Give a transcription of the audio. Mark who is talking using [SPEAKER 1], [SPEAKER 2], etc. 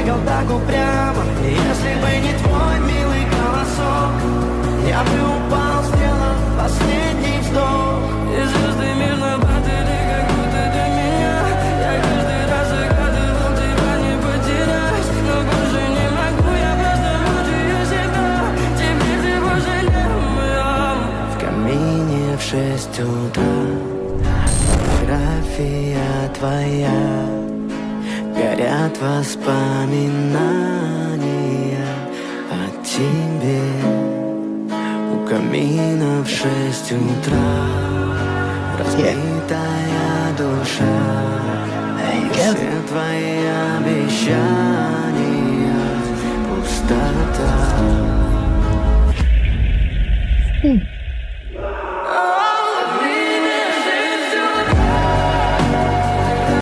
[SPEAKER 1] плакал так упрямо. Если бы не твой милый голосок, я бы упал, сделав последний вздох. И звезды мирно падали, как будто для меня. Я каждый раз загадывал тебя не потерять, но больше не могу, я просто мучаюсь всегда. Теперь ты пожалел. В камине в 6 утра фотография твоя, горят воспоминания о тебе. У камина в 6 утра разбитая душа, все твои обещания пустота.